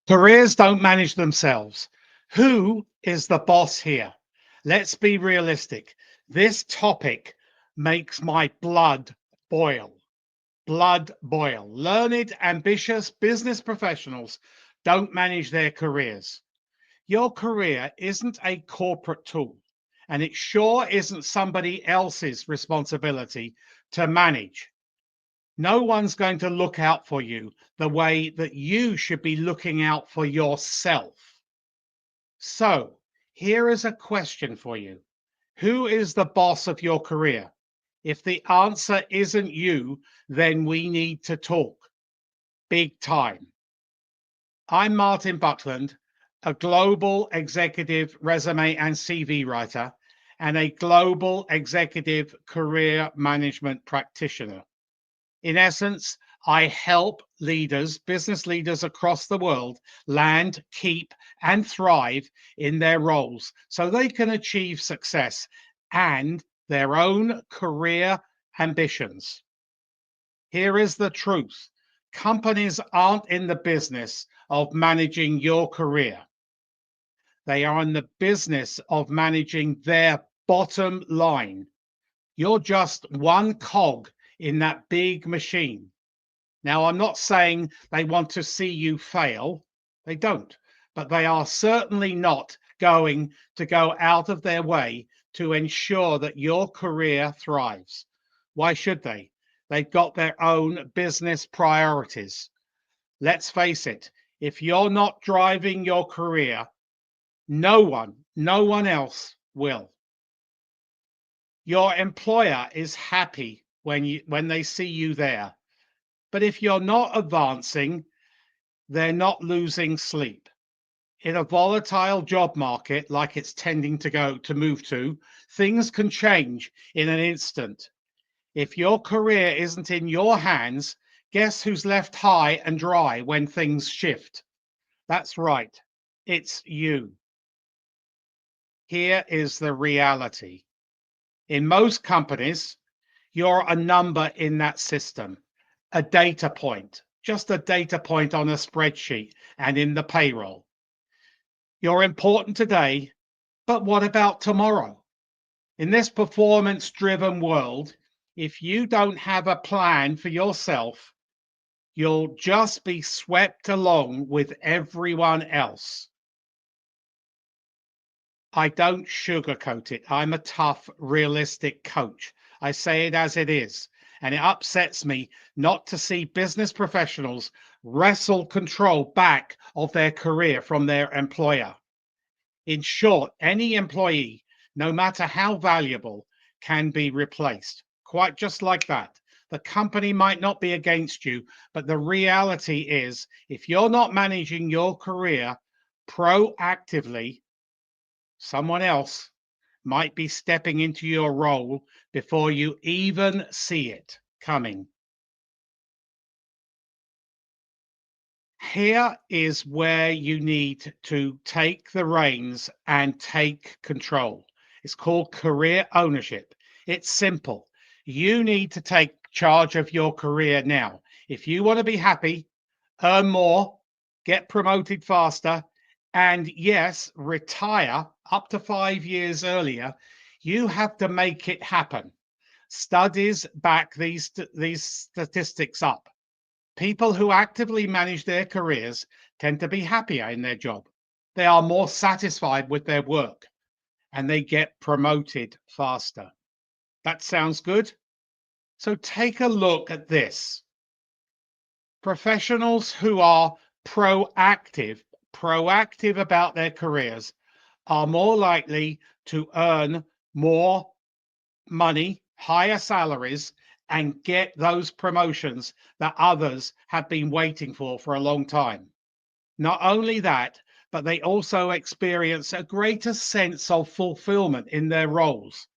Careers don't manage themselves. Who is the boss here? Let's be realistic. This topic makes my blood boil. Blood boil. Learned, ambitious business professionals don't manage their careers. Your career isn't a corporate tool, and it sure isn't somebody else's responsibility to manage. No one's going to look out for you the way that you should be looking out for yourself. So, here is a question for you. Who is the boss of your career? If the answer isn't you, then we need to talk big time. I'm Martin Buckland, a global executive resume and CV writer and a global executive career management practitioner. In essence, I help leaders, business leaders across the world, land, keep, and thrive in their roles so they can achieve success and their own career ambitions. Here is the truth. Companies aren't in the business of managing your career. They are in the business of managing their bottom line. You're just one cog in that big machine. Now, I'm not saying they want to see you fail. They don't. But they are certainly not going to go out of their way to ensure that your career thrives. Why should they? They've got their own business priorities. Let's face it, if you're not driving your career, no one else will. Your employer is happy when they see you there. But if you're not advancing, they're not losing sleep. In a volatile job market like it's tending to move to, things can change in an instant. If your career isn't in your hands, guess who's left high and dry when things shift? That's right. It's you. Here is the reality. In most companies, you're a number in that system, a data point, just a data point on a spreadsheet and in the payroll. You're important today, but what about tomorrow? In this performance driven world, if you don't have a plan for yourself, you'll just be swept along with everyone else. I don't sugarcoat it. I'm a tough, realistic coach. I say it as it is. And it upsets me not to see business professionals wrestle control back of their career from their employer. In short, any employee, no matter how valuable, can be replaced. Quite just like that. The company might not be against you, but the reality is if you're not managing your career proactively, someone else might be stepping into your role before you even see it coming. Here is where you need to take the reins and take control. It's called career ownership. It's simple. You need to take charge of your career now. If you want to be happy, earn more, get promoted faster, and yes, retire up to 5 years earlier, you have to make it happen. Studies back these statistics up. People who actively manage their careers tend to be happier in their job. They are more satisfied with their work and they get promoted faster. That sounds good. So take a look at this. Professionals who are proactive about their careers are more likely to earn more money, higher salaries, and get those promotions that others have been waiting for a long time. Not only that, but they also experience a greater sense of fulfillment in their roles.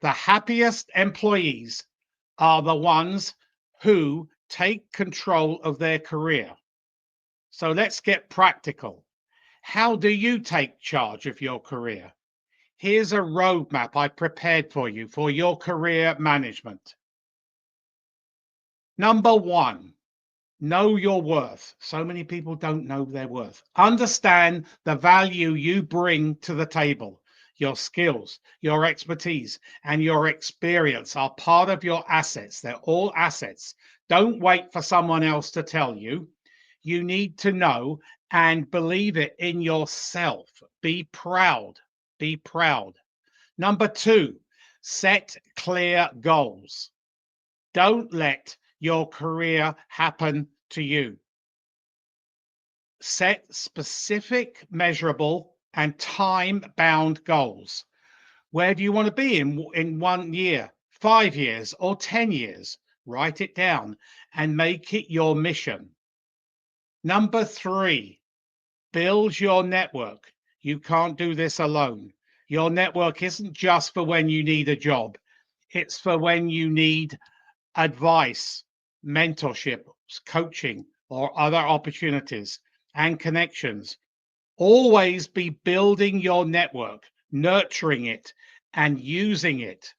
The happiest employees are the ones who take control of their career. So let's get practical. How do you take charge of your career? Here's a roadmap I prepared for you for your career management. Number one, Know your worth. So many people don't know their worth. Understand the value you bring to the table. Your skills, your expertise, and your experience are part of your assets. They're all assets. Don't wait for someone else to tell you. You need to know and believe it in yourself. Be proud. Be proud. Number two, set clear goals. Don't let your career happen to you. Set specific, measurable, and time bound goals. Where do you want to be in 1 year, 5 years, or 10 years? Write it down and make it your mission. Number three, build your network. You can't do this alone. Your network isn't just for when you need a job, it's for when you need advice, mentorship, coaching, or other opportunities and connections. Always be building your network, nurturing it, and using it.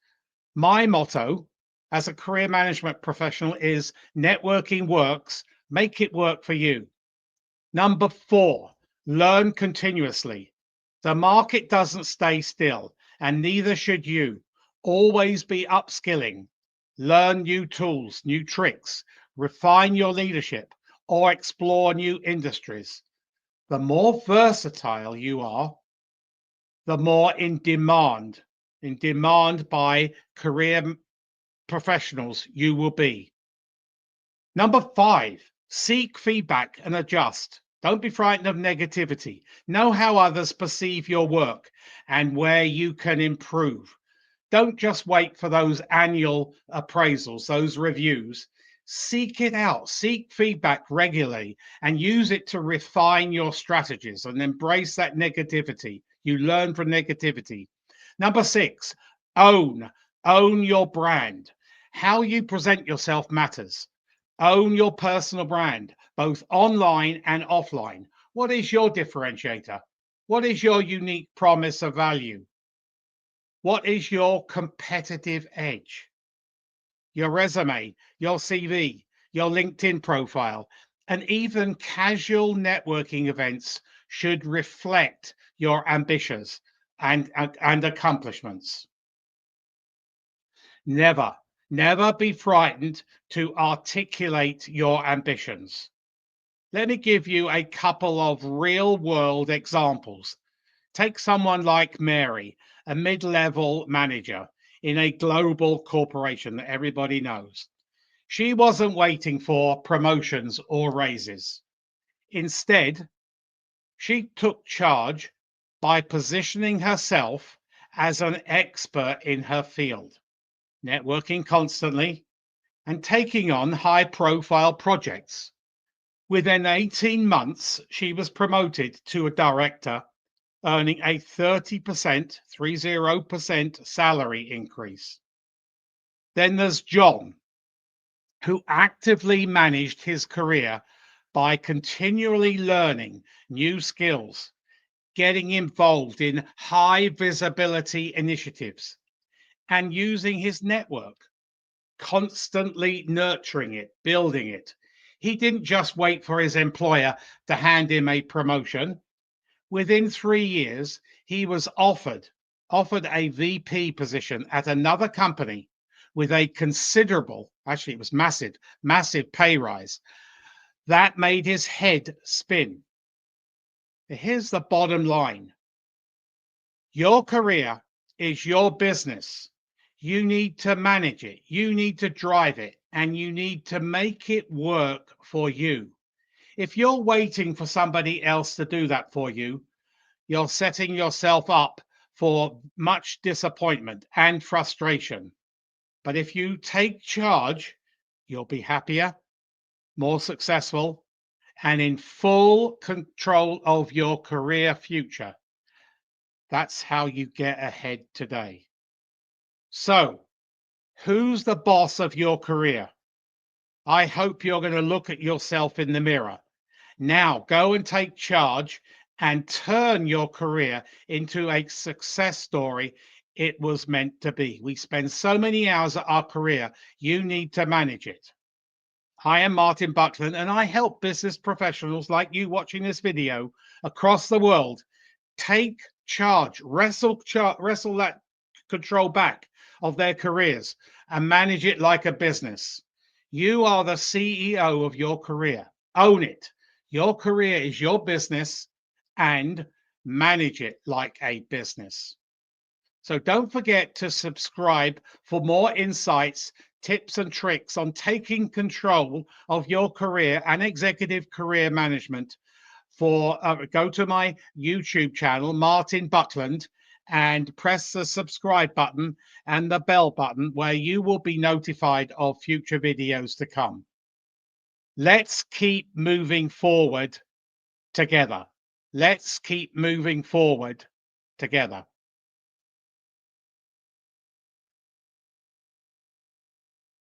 My motto as a career management professional is networking works, make it work for you. Number four, learn continuously. The market doesn't stay still, and neither should you. Always be upskilling, learn new tools, new tricks, refine your leadership, or explore new industries. The more versatile you are, the more in demand by career professionals you will be. Number five, seek feedback and adjust. Don't be frightened of negativity. Know how others perceive your work and where you can improve. Don't just wait for those annual appraisals, those reviews. Seek it out, seek feedback regularly, and use it to refine your strategies and embrace that negativity. You learn from negativity. Number six, own your brand. How you present yourself matters. Own your personal brand, both online and offline. What is your differentiator? What is your unique promise of value? What is your competitive edge? Your resume, your CV, your LinkedIn profile, and even casual networking events should reflect your ambitions and accomplishments. Never, never be frightened to articulate your ambitions. Let me give you a couple of real world examples. Take someone like Mary, a mid level manager in a global corporation that everybody knows. She wasn't waiting for promotions or raises. Instead, she took charge by positioning herself as an expert in her field, networking constantly, and taking on high profile projects. Within 18 months, she was promoted to a director, earning a 30% salary increase. Then there's John, who actively managed his career by continually learning new skills, getting involved in high visibility initiatives, and using his network, constantly nurturing it, building it. He didn't just wait for his employer to hand him a promotion. Within 3 years, he was offered a VP position at another company with a considerable, actually it was massive pay rise. That made his head spin. Here's the bottom line. Your career is your business. You need to manage it. You need to drive it, and you need to make it work for you. If you're waiting for somebody else to do that for you, you're setting yourself up for much disappointment and frustration. But if you take charge, you'll be happier, more successful, and in full control of your career future. That's how you get ahead today. So, who's the boss of your career? I hope you're going to look at yourself in the mirror. Now, go and take charge and turn your career into a success story it was meant to be. We spend so many hours at our career, you need to manage it. I am Martin Buckland, and I help business professionals like you watching this video across the world take charge, wrestle that control back of their careers and manage it like a business. You are the CEO of your career. Own it. Your career is your business, and manage it like a business. So don't forget to subscribe for more insights, tips, and tricks on taking control of your career and executive career management. Go to my YouTube channel, Martin Buckland, and press the subscribe button and the bell button where you will be notified of future videos to come. Let's keep moving forward together. Let's keep moving forward together.